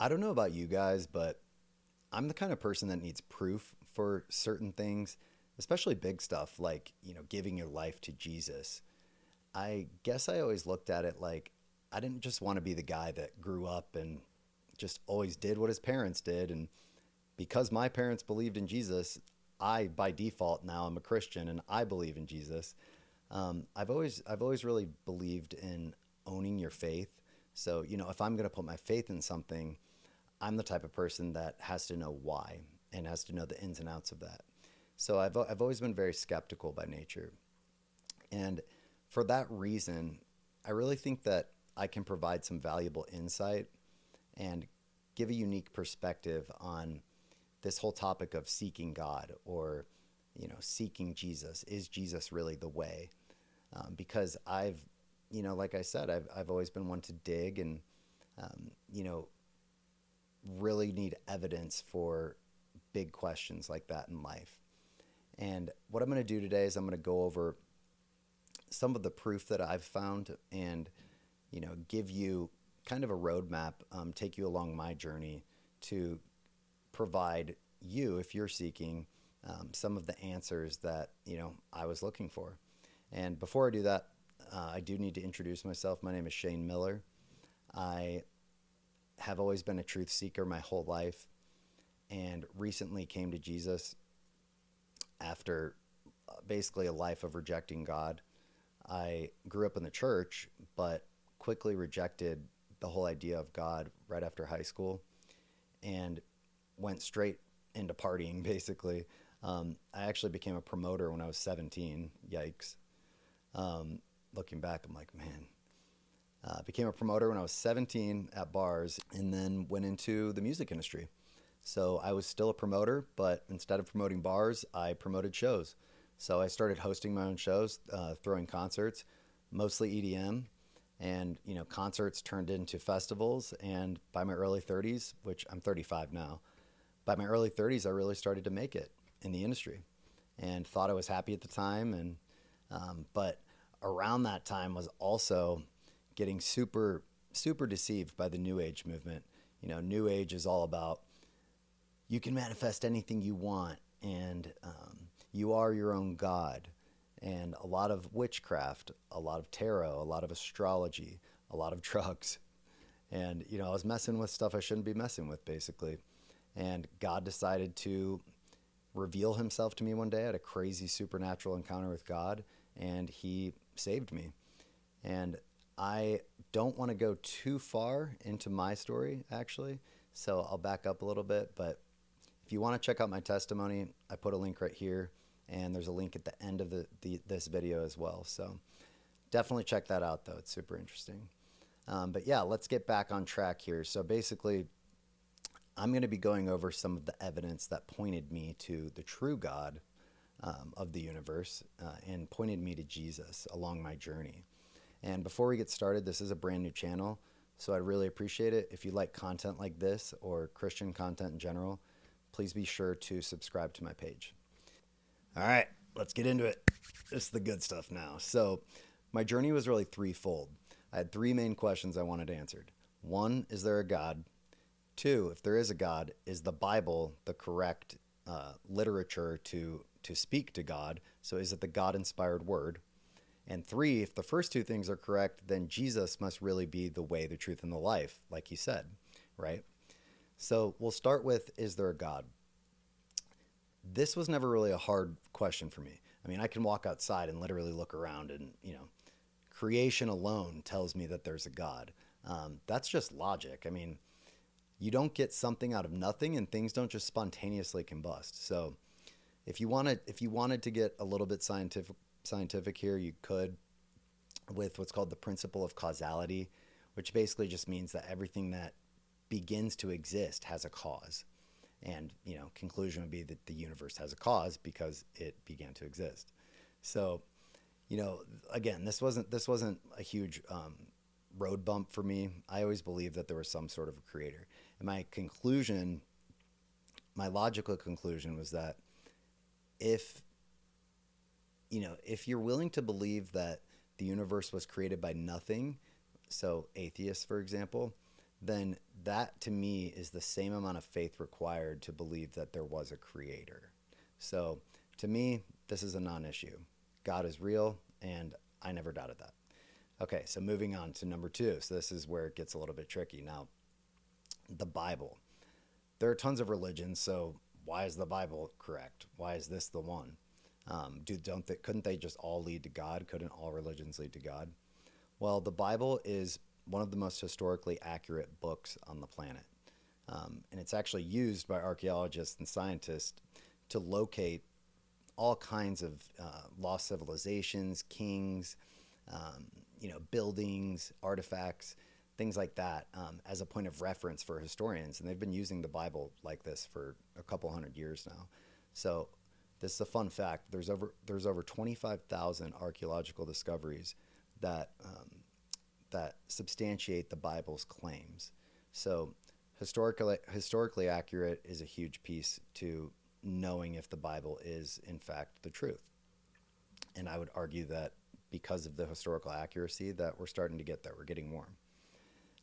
I don't know about you guys, but I'm the kind of person that needs proof for certain things, especially big stuff like, giving your life to Jesus. I guess I always looked at it like I didn't just want to be the guy that grew up and just always did what his parents did. And because my parents believed in Jesus, I, by default, now I'm a Christian and I believe in Jesus. I've always really believed in owning your faith. So, if I'm going to put my faith in something, I'm the type of person that has to know why and has to know the ins and outs of that. So I've always been very skeptical by nature. And for that reason, I really think that I can provide some valuable insight and give a unique perspective on this whole topic of seeking God or, seeking Jesus. Is Jesus really the way? Because like I said, I've always been one to dig and, um, you know, really need evidence for big questions like that in life. And what I'm going to do today is I'm going to go over some of the proof that I've found and, give you kind of a roadmap, take you along my journey to provide you, if you're seeking, some of the answers that, I was looking for. And before I do that, I do need to introduce myself. My name is Shane Miller. I have always been a truth seeker my whole life and recently came to Jesus after basically a life of rejecting God. I grew up in the church, but quickly rejected the whole idea of God right after high school and went straight into partying, basically. I actually became a promoter when I was 17. Yikes. Looking back, I'm like, man. Became a promoter when I was 17 at bars and then went into the music industry. So I was still a promoter, but instead of promoting bars, I promoted shows. So I started hosting my own shows, throwing concerts, mostly EDM. And, concerts turned into festivals. And by my early 30s, which I'm 35 now, by my early 30s, I really started to make it in the industry and thought I was happy at the time. But around that time was also getting super, super deceived by the New Age movement. New Age is all about you can manifest anything you want and you are your own God. And a lot of witchcraft, a lot of tarot, a lot of astrology, a lot of drugs. And, I was messing with stuff I shouldn't be messing with, basically. And God decided to reveal himself to me one day. I had a crazy supernatural encounter with God, and he saved me. And I don't want to go too far into my story, actually, so I'll back up a little bit. But if you want to check out my testimony, I put a link right here, and there's a link at the end of this video as well. So definitely check that out, though. It's super interesting. But yeah, let's get back on track here. So basically, I'm going to be going over some of the evidence that pointed me to the true God of the universe and pointed me to Jesus along my journey. And before we get started, this is a brand new channel, so I'd really appreciate it. If you like content like this or Christian content in general, please be sure to subscribe to my page. All right, let's get into it. This is the good stuff now. So my journey was really threefold. I had three main questions I wanted answered. One, is there a God? Two, if there is a God, is the Bible the correct literature to speak to God? So is it the God-inspired word? And three, if the first two things are correct, then Jesus must really be the way, the truth, and the life, like he said, right? So we'll start with, is there a God? This was never really a hard question for me. I mean, I can walk outside and literally look around and, creation alone tells me that there's a God. That's just logic. I mean, you don't get something out of nothing and things don't just spontaneously combust. So if you wanted to get a little bit scientific here, you could with what's called the principle of causality, which basically just means that everything that begins to exist has a cause. And, conclusion would be that the universe has a cause because it began to exist. So, again, this wasn't a huge road bump for me. I always believed that there was some sort of a creator. And my logical conclusion was that if you're willing to believe that the universe was created by nothing, so atheists, for example, then that to me is the same amount of faith required to believe that there was a creator. So to me, this is a non-issue. God is real, and I never doubted that. Okay, so moving on to number 2. So this is where it gets a little bit tricky. Now, the Bible. There are tons of religions, so why is the Bible correct? Why is this the one? Couldn't they just all lead to God? Couldn't all religions lead to God? Well, the Bible is one of the most historically accurate books on the planet. And it's actually used by archaeologists and scientists to locate all kinds of lost civilizations, kings, buildings, artifacts, things like that, as a point of reference for historians. And they've been using the Bible like this for a couple hundred years now. So this is a fun fact. There's over 25,000 archaeological discoveries that substantiate the Bible's claims. So historically accurate is a huge piece to knowing if the Bible is in fact the truth. And I would argue that because of the historical accuracy that we're starting to get there, we're getting warm.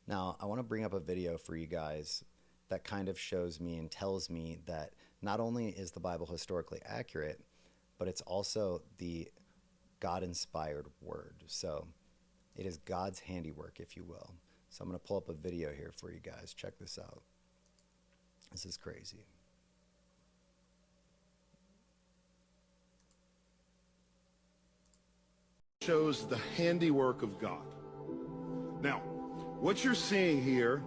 Now, I want to bring up a video for you guys that kind of shows me and tells me that not only is the Bible historically accurate, but it's also the God-inspired word. So it is God's handiwork, if you will. So I'm going to pull up a video here for you guys. Check this out. This is crazy. Shows the handiwork of God. Now, what you're seeing here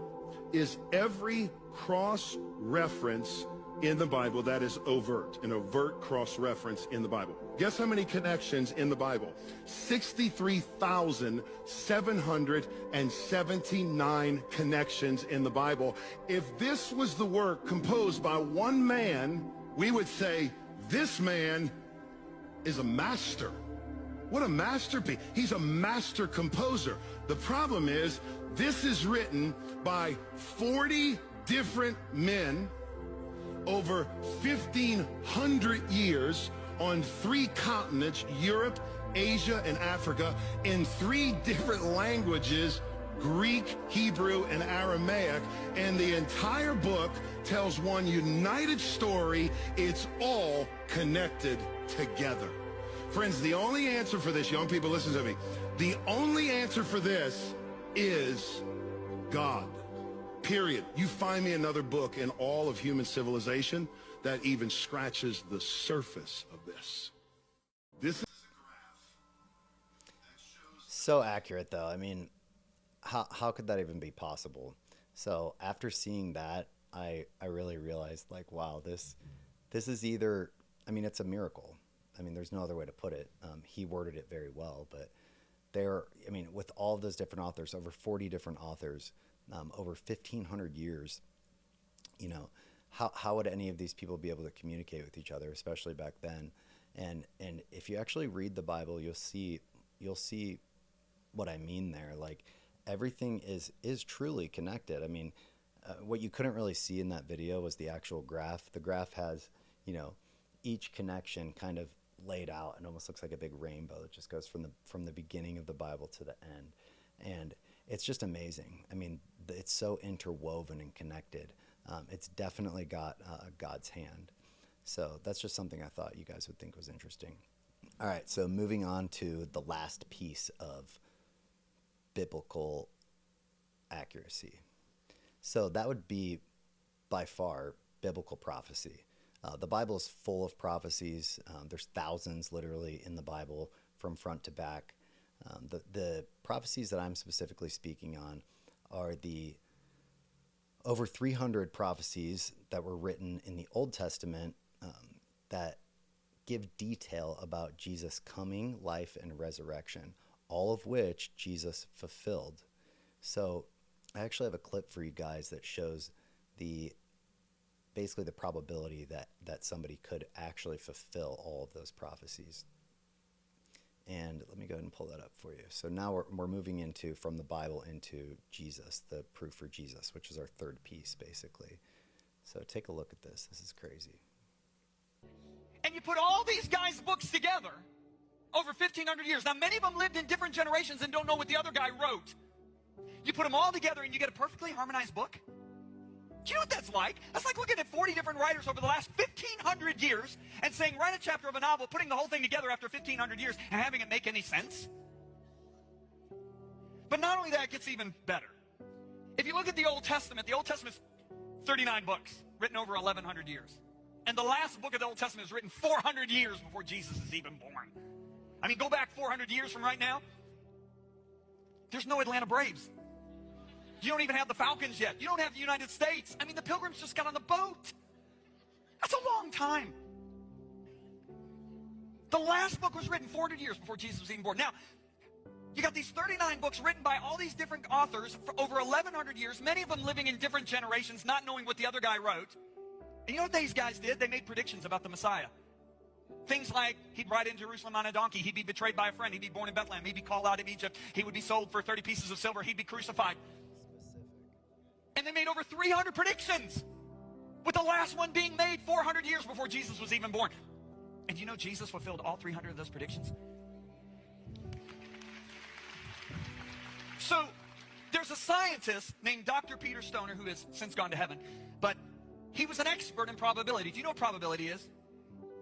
is every cross-reference in the Bible that is overt, an overt cross-reference in the Bible. Guess how many connections in the Bible? 63,779 connections in the Bible. If this was the work composed by one man, we would say, this man is a master. What a masterpiece. He's a master composer. The problem is, this is written by 40 different men over 1,500 years on 3 continents, Europe, Asia, and Africa, in 3 different languages, Greek, Hebrew, and Aramaic. And the entire book tells one united story. It's all connected together. Friends, the only answer for this, young people, listen to me. The only answer for this is God. Period. You find me another book in all of human civilization that even scratches the surface of this. This is a graph that shows... So accurate, though. I mean, how could that even be possible? So after seeing that, I really realized, like, wow, this is either, I mean, it's a miracle. I mean, there's no other way to put it. He worded it very well, but with all of those different authors, over 40 different authors, over 1,500 years, how would any of these people be able to communicate with each other, especially back then? And if you actually read the Bible, you'll see what I mean there. Like, everything is truly connected. I mean, what you couldn't really see in that video was the actual graph. The graph has, each connection kind of laid out, and almost looks like a big rainbow that just goes from the beginning of the Bible to the end. And it's just amazing. I mean, it's so interwoven and connected. It's definitely got God's hand. So that's just something I thought you guys would think was interesting. All right, so moving on to the last piece of biblical accuracy. So that would be by far biblical prophecy. The Bible is full of prophecies. There's thousands literally in the Bible from front to back. The prophecies that I'm specifically speaking on are the over 300 prophecies that were written in the Old Testament that give detail about Jesus' coming, life, and resurrection, all of which Jesus fulfilled. So I actually have a clip for you guys that shows basically the probability that somebody could actually fulfill all of those prophecies. And let me go ahead and pull that up for you. So now we're moving from the Bible into Jesus, the proof for Jesus, which is our third piece, basically. So take a look at this. This is crazy. And you put all these guys' books together over 1,500 years. Now, many of them lived in different generations and don't know what the other guy wrote. You put them all together and you get a perfectly harmonized book? Do you know what that's like? That's like looking at 40 different writers over the last 1,500 years and saying, write a chapter of a novel, putting the whole thing together after 1,500 years and having it make any sense. But not only that, it gets even better. If you look at the Old Testament's 39 books, written over 1,100 years. And the last book of the Old Testament is written 400 years before Jesus is even born. I mean, go back 400 years from right now. There's no Atlanta Braves. You don't even have the Falcons yet. You don't have the United States. I mean, the Pilgrims just got on the boat. That's a long time. The last book was written 400 years before Jesus was even born. Now, you got these 39 books written by all these different authors for over 1,100 years, many of them living in different generations, not knowing what the other guy wrote. And you know what these guys did? They made predictions about the Messiah. Things like he'd ride in Jerusalem on a donkey, he'd be betrayed by a friend, he'd be born in Bethlehem, he'd be called out of Egypt, he would be sold for 30 pieces of silver, he'd be crucified. And they made over 300 predictions, with the last one being made 400 years before Jesus was even born. And you know Jesus fulfilled all 300 of those predictions? So there's a scientist named Dr. Peter Stoner who has since gone to heaven, but he was an expert in probability. Do you know what probability is?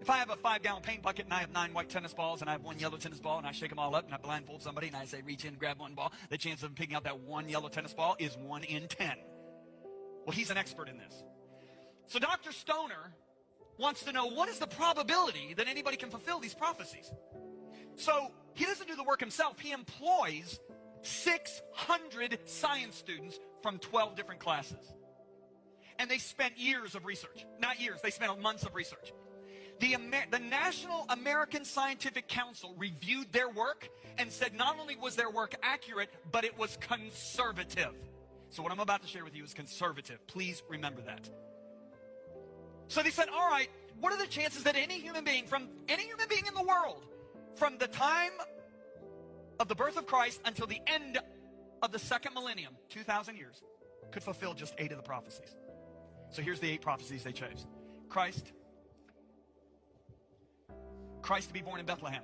If I have a 5-gallon paint bucket and I have 9 white tennis balls and I have 1 yellow tennis ball and I shake them all up and I blindfold somebody and I say reach in and grab one ball, the chance of them picking out that 1 yellow tennis ball is 1 in 10. Well, he's an expert in this. So Dr. Stoner wants to know, what is the probability that anybody can fulfill these prophecies? So he doesn't do the work himself. He employs 600 science students from 12 different classes. And they spent years of research. Not years, they spent months of research. The National American Scientific Council reviewed their work and said not only was their work accurate, but it was conservative. So what I'm about to share with you is conservative. Please remember that. So they said, all right, what are the chances that any human being in the world, from the time of the birth of Christ until the end of the second millennium, 2,000 years, could fulfill just 8 of the prophecies? So here's the 8 prophecies they chose. Christ to be born in Bethlehem.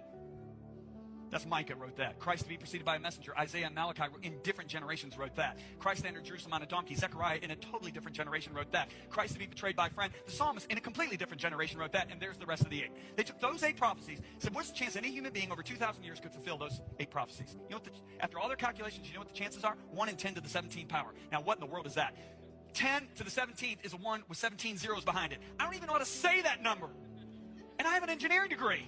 That's Micah wrote that. Christ to be preceded by a messenger. Isaiah and Malachi in different generations wrote that. Christ to enter Jerusalem on a donkey. Zechariah in a totally different generation wrote that. Christ to be betrayed by a friend. The psalmist in a completely different generation wrote that. And there's the rest of the 8. They took those 8 prophecies, said, what's the chance any human being over 2,000 years could fulfill those 8 prophecies? You know what after all their calculations, you know what the chances are? 1 in 10 to the 17th power. Now what in the world is that? 10 to the 17th is a 1 with 17 zeros behind it. I don't even know how to say that number. And I have an engineering degree.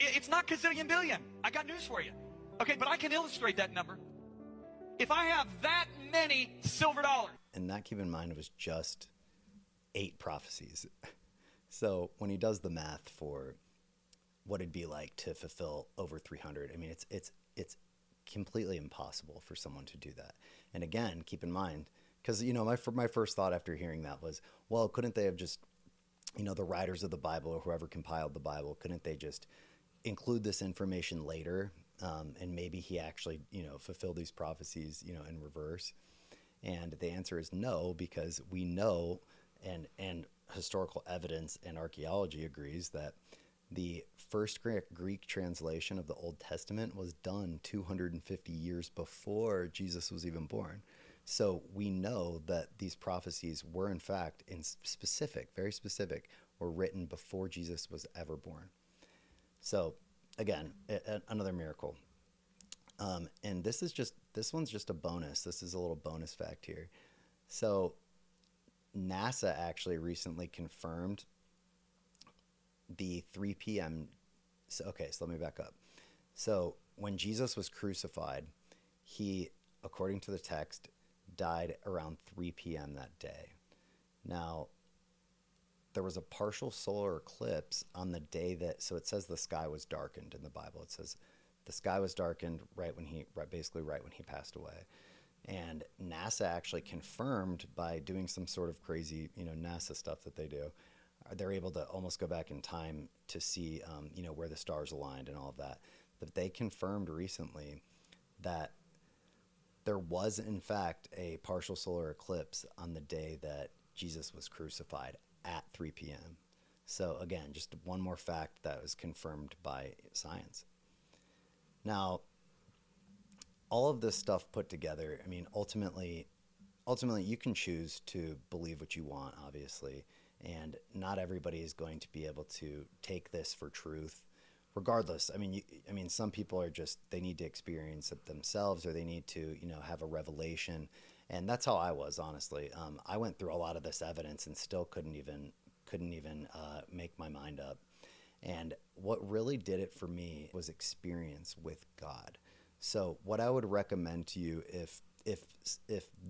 It's not gazillion billion. I got news for you. Okay, but I can illustrate that number. If I have that many silver dollars. And that, keep in mind, it was just 8 prophecies. So when he does the math for what it'd be like to fulfill over 300, I mean, it's completely impossible for someone to do that. And again, keep in mind, because, you know, my first thought after hearing that was, well, couldn't they have just, you know, the writers of the Bible or whoever compiled the Bible, couldn't they just include this information later, and maybe he actually, you know, fulfilled these prophecies, you know, in reverse? And the answer is no, because we know, and historical evidence and archaeology agrees that the first Greek translation of the Old Testament was done 250 years before Jesus was even born. So we know that these prophecies were in fact very specific, were written before Jesus was ever born. So again, another miracle. And this one's just a bonus. This is a little bonus fact here. So NASA actually recently confirmed the 3 p.m. So let me back up. So when Jesus was crucified, he, according to the text, died around 3 p.m. that day. Now, there was a partial solar eclipse on the day that, so it says the sky was darkened in the Bible. It says the sky was darkened basically right when he passed away. And NASA actually confirmed by doing some sort of crazy, you know, NASA stuff that they do. They're able to almost go back in time to see, you know, where the stars aligned and all of that. But they confirmed recently that there was, in fact, a partial solar eclipse on the day that Jesus was crucified at 3 p.m. So again, just one more fact that was confirmed by science. Now, all of this stuff put together, I mean, ultimately you can choose to believe what you want, obviously, and not everybody is going to be able to take this for truth regardless. I mean, some people are just, they need to experience it themselves, or they need to, have a revelation. And that's how I was, honestly. I went through a lot of this evidence and still couldn't even make my mind up. And what really did it for me was experience with God. So what I would recommend to you, if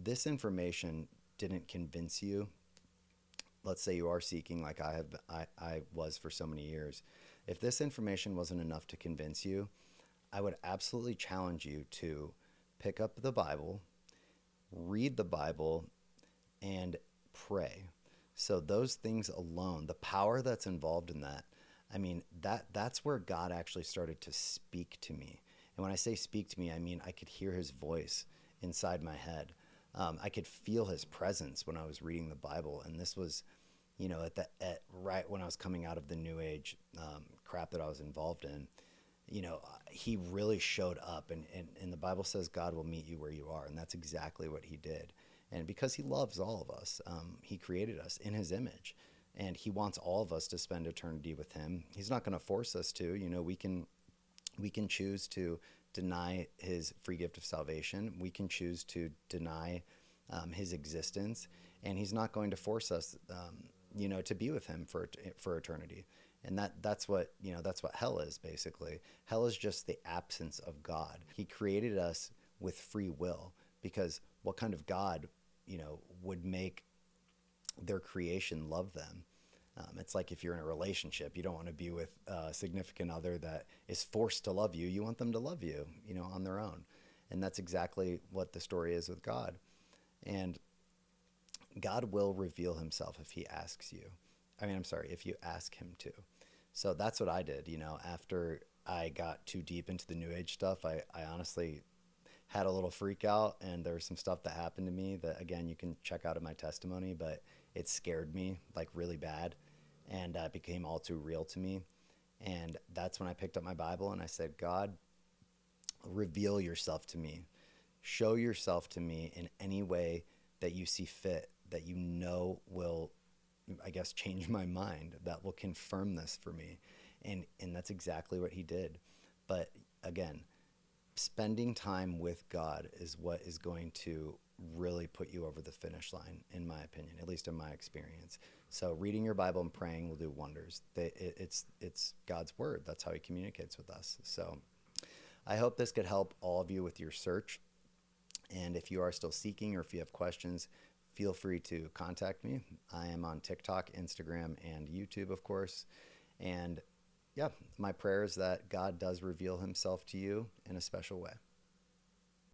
this information didn't convince you, let's say you are seeking like I was for so many years, if this information wasn't enough to convince you, I would absolutely challenge you to pick up the Bible, read the Bible, and pray. So those things alone, the power that's involved in that, I mean, that's where God actually started to speak to me. And when I say speak to me, I mean I could hear his voice inside my head. I could feel his presence when I was reading the Bible. And this was, right when I was coming out of the New Age crap that I was involved in. He really showed up, and the Bible says God will meet you where you are. And that's exactly what he did. And because he loves all of us, he created us in his image, and he wants all of us to spend eternity with him. He's not going to force us to. We can choose to deny his free gift of salvation. We can choose to deny his existence, and he's not going to force us, to be with him for eternity. And that's what hell is, basically. Hell is just the absence of God. He created us with free will, because what kind of God, would make their creation love them? It's like if you're in a relationship, you don't want to be with a significant other that is forced to love you. You want them to love you, on their own. And that's exactly what the story is with God. And God will reveal himself if he asks you. If you ask him to. So that's what I did, after I got too deep into the New Age stuff. I honestly had a little freak out, and there was some stuff that happened to me that, again, you can check out in my testimony, but it scared me like really bad, and it became all too real to me. And that's when I picked up my Bible and I said, God, reveal yourself to me. Show yourself to me in any way that you see fit, that will, I guess, change my mind, that will confirm this for me. And that's exactly what he did. But again, spending time with God is what is going to really put you over the finish line, in my opinion, at least in my experience. So reading your Bible and praying will do wonders. It's God's word. That's how he communicates with us. So I hope this could help all of you with your search. And if you are still seeking, or if you have questions, feel free to contact me. I am on TikTok, Instagram, and YouTube, of course. And yeah, my prayer is that God does reveal himself to you in a special way.